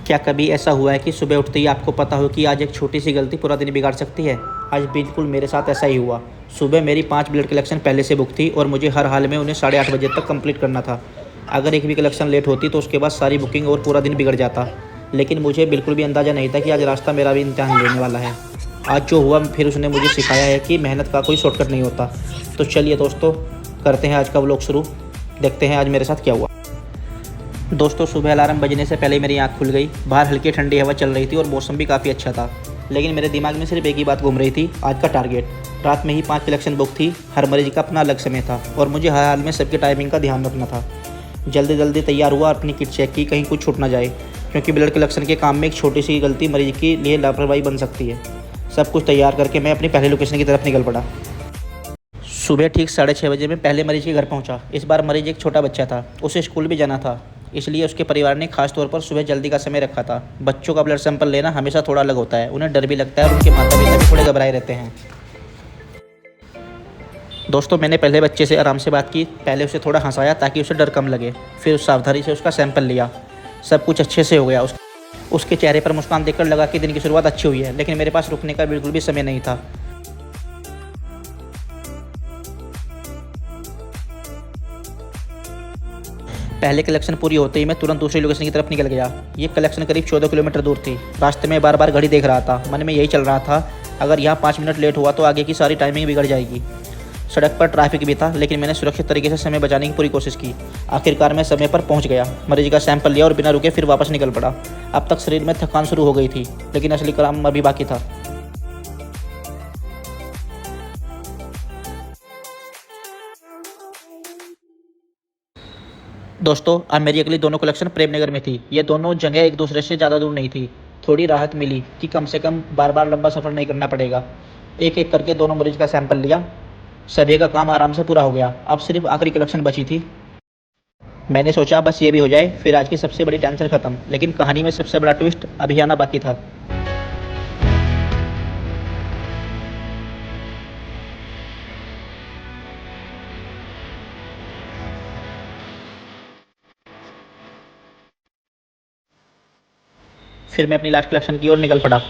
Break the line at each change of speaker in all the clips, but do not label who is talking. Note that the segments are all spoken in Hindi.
क्या कभी ऐसा हुआ है कि सुबह उठते ही आपको पता हो कि आज एक छोटी सी गलती पूरा दिन बिगाड़ सकती है? आज बिल्कुल मेरे साथ ऐसा ही हुआ। सुबह मेरी 5 ब्लड कलेक्शन पहले से बुक थी और मुझे हर हाल में उन्हें 8:30 बजे तक कंप्लीट करना था। अगर एक भी कलेक्शन लेट होती तो उसके बाद सारी बुकिंग और पूरा दिन बिगड़ जाता। लेकिन मुझे बिल्कुल भी अंदाज़ा नहीं था कि आज रास्ता मेरा भी इम्तिहान लेने वाला है। आज जो हुआ फिर उसने मुझे सिखाया है कि मेहनत का कोई शॉर्टकट नहीं होता। तो चलिए दोस्तों, करते हैं आज का व्लॉग शुरू। देखते हैं आज मेरे साथ क्या हुआ। दोस्तों, सुबह अलार्म बजने से पहले मेरी आँख खुल गई। बाहर हल्की ठंडी हवा चल रही थी और मौसम भी काफ़ी अच्छा था। लेकिन मेरे दिमाग में सिर्फ एक ही बात घूम रही थी, आज का टारगेट। रात में ही 5 कलेक्शन बुक थी। हर मरीज का अपना अलग समय था और मुझे हर हाल में सबके टाइमिंग का ध्यान रखना था। जल्दी जल्दी तैयार हुआ और अपनी किट चेक की, कहीं कुछ छूट ना जाए, क्योंकि ब्लड कलेक्शन के काम में एक छोटी सी गलती मरीज के लिए लापरवाही बन सकती है। सब कुछ तैयार करके मैं अपनी पहले लोकेशन की तरफ निकल पड़ा। सुबह ठीक 6:30 बजे मैं पहले मरीज के घर पहुंचा। इस बार मरीज एक छोटा बच्चा था, उसे स्कूल भी जाना था, इसलिए उसके परिवार ने खास तौर पर सुबह जल्दी का समय रखा था। बच्चों का ब्लड सैंपल लेना हमेशा थोड़ा अलग होता है, उन्हें डर भी लगता है और उनके माता पिता भी थोड़े घबराए रहते हैं। दोस्तों, मैंने पहले बच्चे से आराम से बात की, पहले उसे थोड़ा हंसाया ताकि उसे डर कम लगे, फिर उस सावधानी से उसका सैंपल लिया। सब कुछ अच्छे से हो गया। उसके चेहरे पर मुस्कान देखकर लगा कि दिन की शुरुआत अच्छी हुई है, लेकिन मेरे पास रुकने का बिल्कुल भी समय नहीं था। पहले कलेक्शन पूरी होते ही मैं तुरंत दूसरी लोकेशन की तरफ निकल गया। ये कलेक्शन करीब 14 किलोमीटर दूर थी। रास्ते में बार बार घड़ी देख रहा था। मन में यही चल रहा था, अगर यहाँ 5 मिनट लेट हुआ तो आगे की सारी टाइमिंग बिगड़ जाएगी। सड़क पर ट्रैफिक भी था, लेकिन मैंने सुरक्षित तरीके से समय बचाने की पूरी कोशिश की। आखिरकार मैं समय पर पहुँच गया, मरीज का सैंपल लिया और बिना रुके फिर वापस निकल पड़ा। अब तक शरीर में थकान शुरू हो गई थी, लेकिन असली काम अभी बाकी था। दोस्तों, अब मेरी अगली दोनों कलेक्शन प्रेमनगर में थी। ये दोनों जगह एक दूसरे से ज़्यादा दूर नहीं थी। थोड़ी राहत मिली कि कम से कम बार बार लंबा सफ़र नहीं करना पड़ेगा। एक एक करके दोनों मरीज का सैंपल लिया। सभी का काम आराम से पूरा हो गया। अब सिर्फ आखिरी कलेक्शन बची थी। मैंने सोचा बस ये भी हो जाए, फिर आज की सबसे बड़ी टेंशन खत्म। लेकिन कहानी में सबसे बड़ा ट्विस्ट अभी आना बाकी था। फिर मैं अपनी लास्ट कलेक्शन की ओर निकल पड़ा।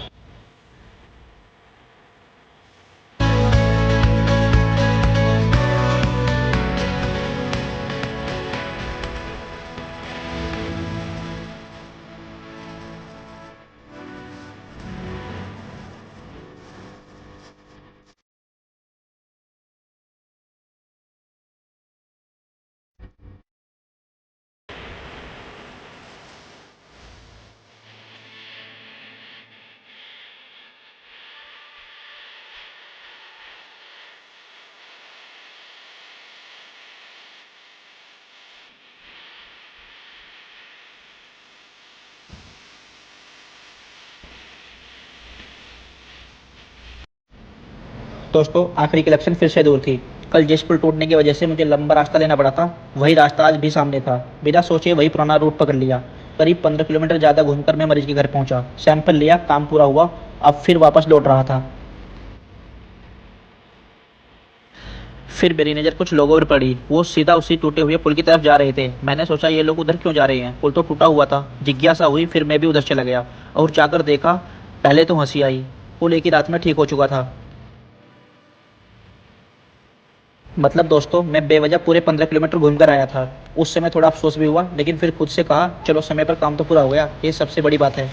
दोस्तों, आखिरी कलेक्शन फिर से दूर थी। कल जिस पुल टूटने की वजह से मुझे लंबा रास्ता लेना पड़ा था, वही रास्ता आज भी सामने था। बिना सोचे वही पुराना रूट पकड़ लिया। करीब 15 किलोमीटर ज़्यादा घूमकर मैं मरीज के घर पहुंचा। सैंपल लिया, काम पूरा हुआ। अब फिर वापस लौट रहा था। फिर मेरी नज़र कुछ लोगों पर पड़ी। वो सीधा उसी टूटे हुए पुल की तरफ जा रहे थे। मैंने सोचा ये लोग उधर क्यों जा रहे हैं, पुल तो टूटा हुआ था। जिज्ञासा हुई, फिर मैं भी उधर चला गया और जाकर देखा। पहले तो हंसी आई, पुल एक ही रात में ठीक हो चुका था। मतलब दोस्तों, मैं बेवजह पूरे 15 किलोमीटर घूम कर आया था। उस समय थोड़ा अफसोस भी हुआ, लेकिन फिर खुद से कहा चलो समय पर काम तो पूरा हो गया, ये सबसे बड़ी बात है।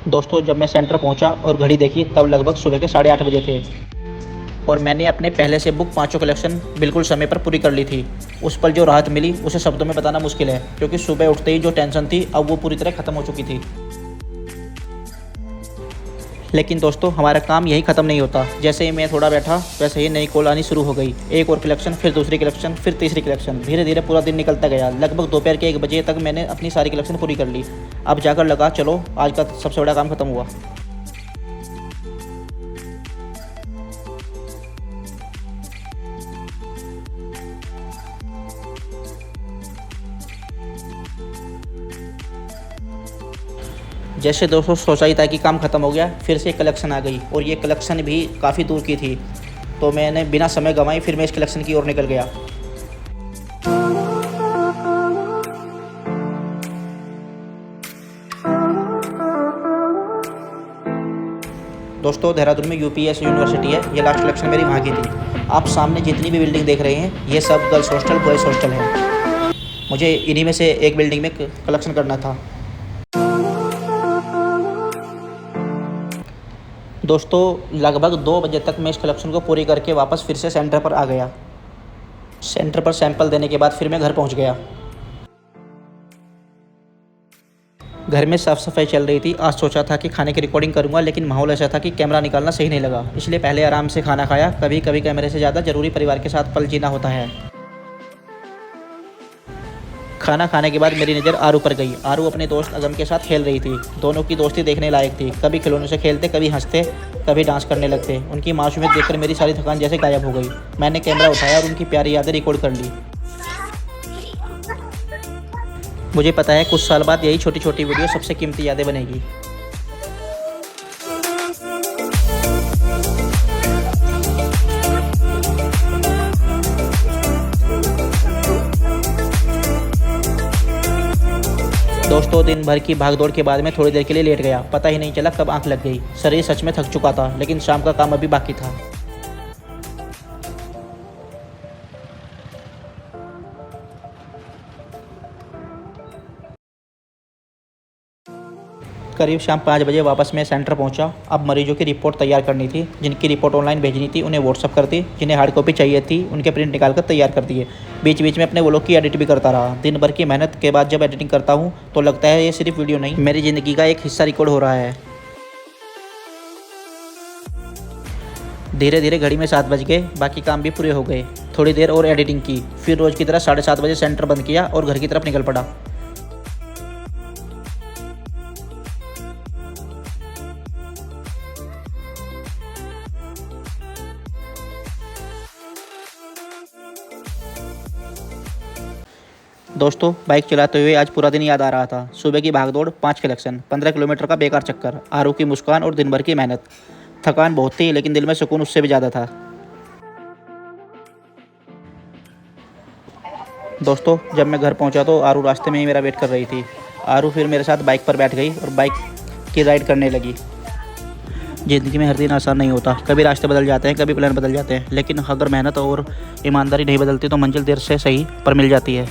दोस्तों, जब मैं सेंटर पहुंचा और घड़ी देखी तब लगभग सुबह के 8:30 बजे थे और मैंने अपने पहले से बुक 5 कलेक्शन बिल्कुल समय पर पूरी कर ली थी। उस पल जो राहत मिली उसे शब्दों में बताना मुश्किल है, क्योंकि सुबह उठते ही जो टेंशन थी अब वो पूरी तरह खत्म हो चुकी थी। लेकिन दोस्तों, हमारा काम यही ख़त्म नहीं होता। जैसे ही मैं थोड़ा बैठा वैसे ही नई कॉल आनी शुरू हो गई। एक और कलेक्शन, फिर दूसरी कलेक्शन, फिर तीसरी कलेक्शन। धीरे धीरे पूरा दिन निकलता गया। लगभग दोपहर के 1 बजे तक मैंने अपनी सारी कलेक्शन पूरी कर ली। अब जाकर लगा चलो आज का सबसे बड़ा काम ख़त्म हुआ। जैसे दोस्तों सोचा ही था कि काम ख़त्म हो गया, फिर से एक कलेक्शन आ गई और ये कलेक्शन भी काफ़ी दूर की थी। तो मैंने बिना समय गंवाए फिर मैं इस कलेक्शन की ओर निकल गया। दोस्तों देहरादून में यूपीएस यूनिवर्सिटी है, ये लास्ट कलेक्शन मेरी वहाँ की थी। आप सामने जितनी भी बिल्डिंग देख रहे हैं ये सब गर्ल्स हॉस्टल बॉयज़ हॉस्टल है। मुझे इन्हीं में से एक बिल्डिंग में कलेक्शन करना था। दोस्तों लगभग 2 बजे तक मैं इस कलेक्शन को पूरी करके वापस फिर से सेंटर पर आ गया। सेंटर पर सैंपल देने के बाद फिर मैं घर पहुंच गया। घर में साफ़ सफाई चल रही थी। आज सोचा था कि खाने की रिकॉर्डिंग करूंगा, लेकिन माहौल ऐसा था कि कैमरा निकालना सही नहीं लगा, इसलिए पहले आराम से खाना खाया। कभी कभी कैमरे से ज़्यादा ज़रूरी परिवार के साथ पल जीना होता है। खाना खाने के बाद मेरी नज़र आरू पर गई। आरू अपने दोस्त अगम के साथ खेल रही थी। दोनों की दोस्ती देखने लायक थी। कभी खिलौनों से खेलते, कभी हंसते, कभी डांस करने लगते। उनकी मासूमियत देखकर मेरी सारी थकान जैसे गायब हो गई। मैंने कैमरा उठाया और उनकी प्यारी यादें रिकॉर्ड कर ली। मुझे पता है कुछ साल बाद यही छोटी छोटी वीडियो सबसे कीमती यादें बनेगी। दोस्तों दिन भर की भागदौड़ के बाद मैं थोड़ी देर के लिए लेट गया। पता ही नहीं चला कब आंख लग गई। शरीर सच में थक चुका था, लेकिन शाम का काम अभी बाकी था। करीब शाम 5 बजे वापस मैं सेंटर पहुंचा। अब मरीजों की रिपोर्ट तैयार करनी थी। जिनकी रिपोर्ट ऑनलाइन भेजनी थी उन्हें व्हाट्सअप कर दी। जिन्हें हार्ड कॉपी चाहिए थी उनके प्रिंट निकाल कर तैयार कर दिए। बीच बीच में अपने व्लॉग की एडिट भी करता रहा। दिन भर की मेहनत के बाद जब एडिटिंग करता हूँ तो लगता है ये सिर्फ वीडियो नहीं, मेरी ज़िंदगी का एक हिस्सा रिकॉर्ड हो रहा है। धीरे धीरे घड़ी में 7 बज गए। बाकी काम भी पूरे हो गए। थोड़ी देर और एडिटिंग की, फिर रोज़ की तरह 7:30 बजे सेंटर बंद किया और घर की तरफ निकल पड़ा। दोस्तों बाइक चलाते हुए आज पूरा दिन याद आ रहा था। सुबह की भागदौड़, 5 कलेक्शन, 15 किलोमीटर का बेकार चक्कर, आरू की मुस्कान और दिन भर की मेहनत। थकान बहुत थी, लेकिन दिल में सुकून उससे भी ज़्यादा था। दोस्तों जब मैं घर पहुंचा तो आरू रास्ते में ही मेरा वेट कर रही थी। आरू फिर मेरे साथ बाइक पर बैठ गई और बाइक की राइड करने लगी। ज़िंदगी में हर दिन आसान नहीं होता। कभी रास्ते बदल जाते हैं, कभी प्लान बदल जाते हैं, लेकिन अगर मेहनत और ईमानदारी नहीं बदलती तो मंजिल देर से सही पर मिल जाती है।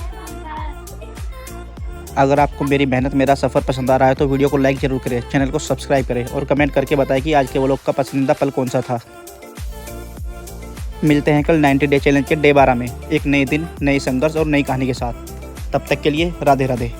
अगर आपको मेरी मेहनत, मेरा सफ़र पसंद आ रहा है तो वीडियो को लाइक ज़रूर करें, चैनल को सब्सक्राइब करें और कमेंट करके बताएं कि आज के व्लॉग का पसंदीदा पल कौन सा था। मिलते हैं कल 90 डे चैलेंज के डे 12 में एक नए दिन, नए संघर्ष और नई कहानी के साथ। तब तक के लिए राधे राधे।